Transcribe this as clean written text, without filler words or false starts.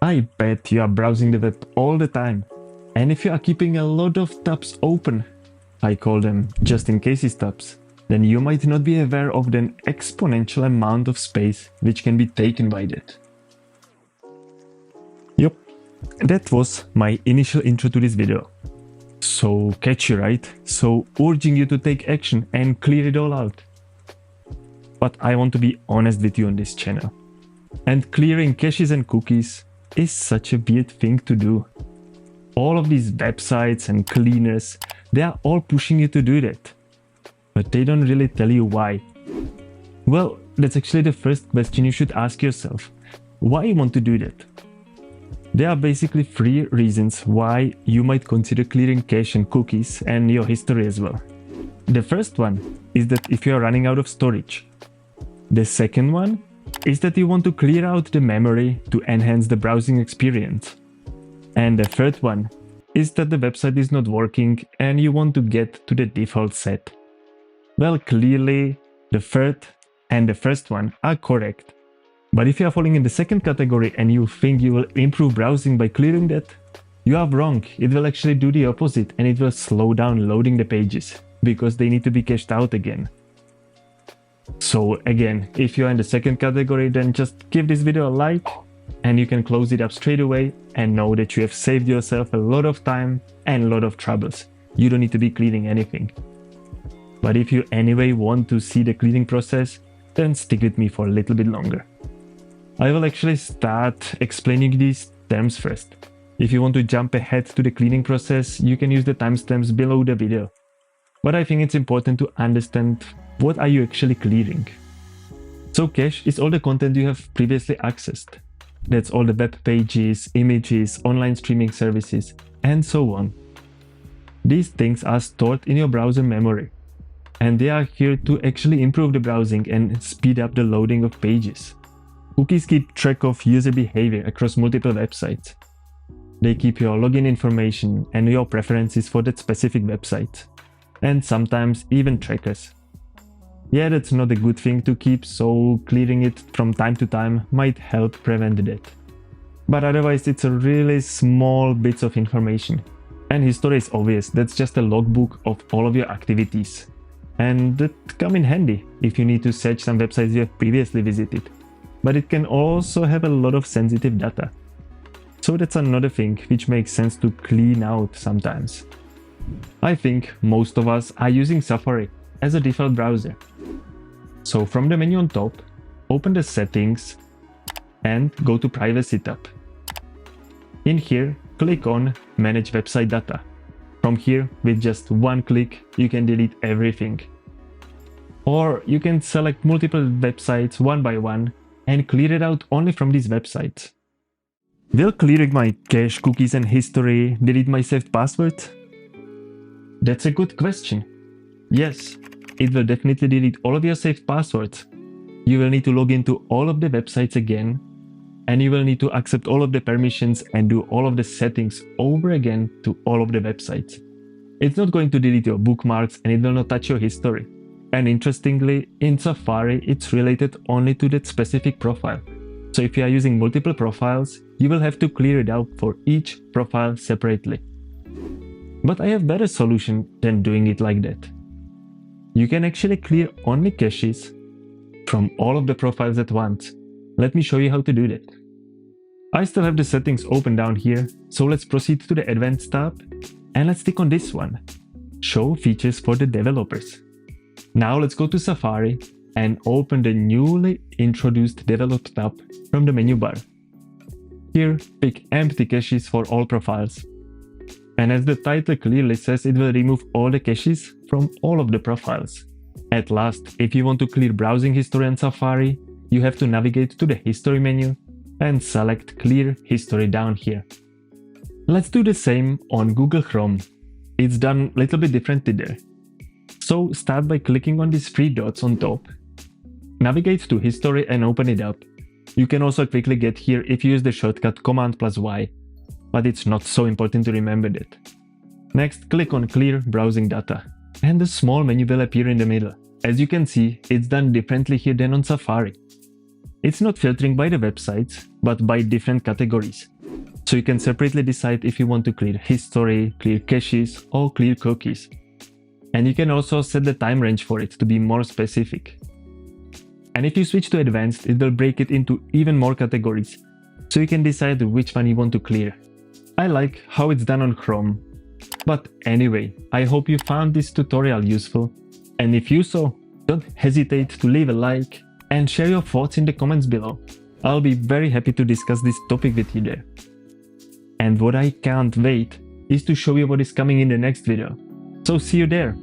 I bet you are browsing the web all the time, and if you are keeping a lot of tabs open, I call them just in case tabs, then you might not be aware of the exponential amount of space which can be taken by that. Yup, that was my initial intro to this video. So catchy, right? So urging you to take action and clear it all out. But I want to be honest with you on this channel. And clearing caches and cookies is such a weird thing to do. All of these websites and cleaners, they are all pushing you to do that. But they don't really tell you why. Well, that's actually the first question you should ask yourself. Why you want to do that? There are basically 3 reasons why you might consider clearing cache and cookies and your history as well. The first one is that if you are running out of storage. The second one is that you want to clear out the memory to enhance the browsing experience. And the third one is that the website is not working and you want to get to the default set. Well, clearly the third and the first one are correct. But if you are falling in the second category and you think you will improve browsing by clearing that, you are wrong. It will actually do the opposite and it will slow down loading the pages because they need to be cached out again. So again, if you are in the second category, then just give this video a like and you can close it up straight away and know that you have saved yourself a lot of time and a lot of troubles. You don't need to be cleaning anything. But if you anyway want to see the cleaning process, then stick with me for a little bit longer. I will actually start explaining these terms first. If you want to jump ahead to the cleaning process, you can use the timestamps below the video. But I think it's important to understand what are you actually clearing. So cache is all the content you have previously accessed. That's all the web pages, images, online streaming services, and so on. These things are stored in your browser memory, and they are here to actually improve the browsing and speed up the loading of pages. Cookies keep track of user behavior across multiple websites. They keep your login information and your preferences for that specific website, and sometimes even trackers. Yeah, that's not a good thing to keep, so clearing it from time to time might help prevent that. But otherwise it's a really small bits of information. And history is obvious, that's just a logbook of all of your activities. And that come in handy if you need to search some websites you have previously visited. But it can also have a lot of sensitive data. So that's another thing which makes sense to clean out sometimes. I think most of us are using Safari as a default browser. So from the menu on top, open the settings and go to Privacy tab. In here, click on Manage Website Data. From here, with just one click, you can delete everything. Or you can select multiple websites one by one and clear it out only from these websites. Will clearing my cache, cookies and history delete my saved password? That's a good question. Yes, it will definitely delete all of your saved passwords. You will need to log into all of the websites again, and you will need to accept all of the permissions and do all of the settings over again to all of the websites. It's not going to delete your bookmarks and it will not touch your history. And interestingly, in Safari, it's related only to that specific profile. So if you are using multiple profiles, you will have to clear it out for each profile separately. But I have a better solution than doing it like that. You can actually clear only caches from all of the profiles at once. Let me show you how to do that. I still have the settings open down here, so let's proceed to the Advanced tab and let's click on this one, Show Features for the Developers. Now let's go to Safari and open the newly introduced Develop tab from the menu bar. Here, pick Empty Caches for all profiles. And as the title clearly says, it will remove all the caches from all of the profiles. At last, if you want to clear browsing history on Safari, you have to navigate to the History menu and select Clear History down here. Let's do the same on Google Chrome. It's done a little bit differently there. So start by clicking on these 3 dots on top. Navigate to History and open it up. You can also quickly get here if you use the shortcut Command+Y. But it's not so important to remember that. Next, click on Clear Browsing Data, and a small menu will appear in the middle. As you can see, it's done differently here than on Safari. it's not filtering by the websites, but by different categories. So you can separately decide if you want to clear history, clear caches, or clear cookies. And you can also set the time range for it to be more specific. And if you switch to advanced, it will break it into even more categories, so you can decide which one you want to clear. I like how it's done on Chrome. But anyway, I hope you found this tutorial useful, and if you so, don't hesitate to leave a like and share your thoughts in the comments below. I'll be very happy to discuss this topic with you there. And what I can't wait is to show you what is coming in the next video. So see you there!